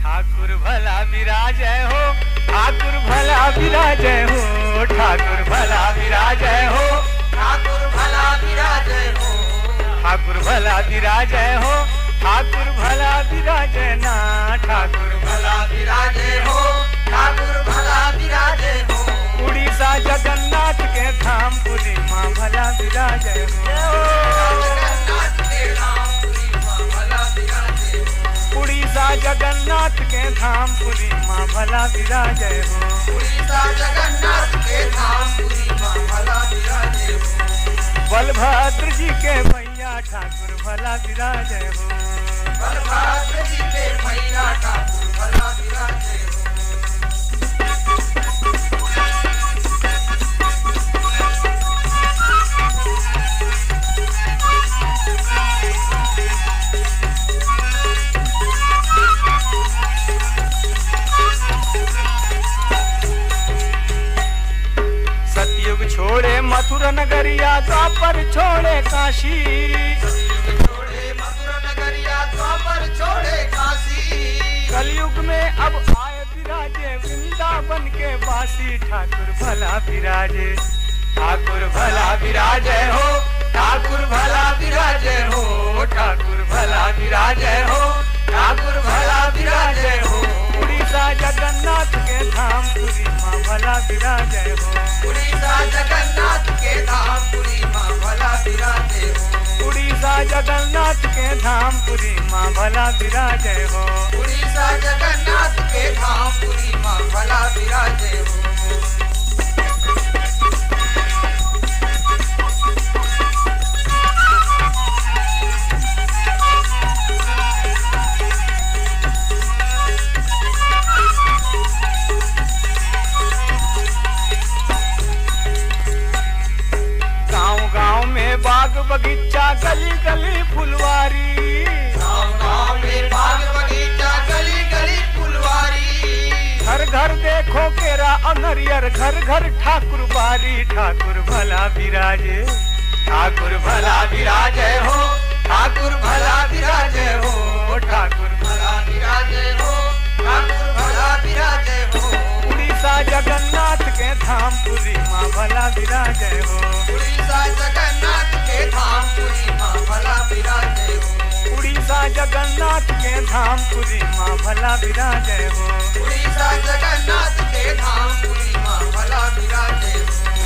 ठाकुर भला विराजय हो, ठाकुर भला विराजय हो, ठाकुर भला विराजय हो, ठाकुर भला विराजय हो, ठाकुर भला विराजय हो, ठाकुर भला विराजय ना, ठाकुर भला विराजय हो, ठाकुर भला विराजय हो। उड़ीसा जगन्नाथ के धाम पुरी माँ भला विराजय हो, जगन्नाथ के धाम पुरी माँ भला विराजय हो, उड़ीसा जगन्नाथ के धाम पुरी माँ भला विराजय हो, उड़ीसा जगन्नाथ के धाम पुरी माँ भला विराजय हो। बलभद्र जी के भैया ठाकुर भला विराजय हो, बलभद्र जी के भैया ठाकुर भला विराजय हो। सतयुग छोड़े मथुरा नगरिया, द्वापर छोड़े काशी, छोड़े मथुरा नगरिया, द्वापर छोड़े काशी। कलयुग में अब आए विराजे वृंदावन के वासी, ठाकुर भला विराजे, ठाकुर भला विराजय हो, ठाकुर भला विराजय हो, ठाकुर भला विराजय हो, ठाकुर भला विराजय हो। उड़ीसा जगन्नाथ के धाम पुरी माँ भला विराजय हो, उड़ीसा जगन्नाथ के धाम पुरी माँ भला विराजय हो, उड़ीसा जगन्नाथ के धाम पुरी माँ भला विराजय हो, उड़ीसा जगन्नाथ के धाम पुरी माँ भला विराजय हो। गाँव में बाग बगीचा, गली गली फुलवारी, गाँव में बाग बगीचा, गली गली फुलवारी। घर घर देखो केरा अनरियर, घर घर ठाकुर बारी, ठाकुर भला विराजे, ठाकुर भला विराजय हो, ठाकुर भला विराजय हो, ठाकुर भला विराजय हो, ठाकुर भला विराजय हो। उड़ीसा जगन्नाथ के धाम पुरी माँ भला विराजय हो, उड़ीसा जगन्नाथ के धाम पुरी माँ भला विराजय हो, उड़ीसा जगन्नाथ के धाम पुरी माँ भला विराजय हो, उड़ीसा जगन्नाथ के धाम पुरी माँ भला विराजय हो।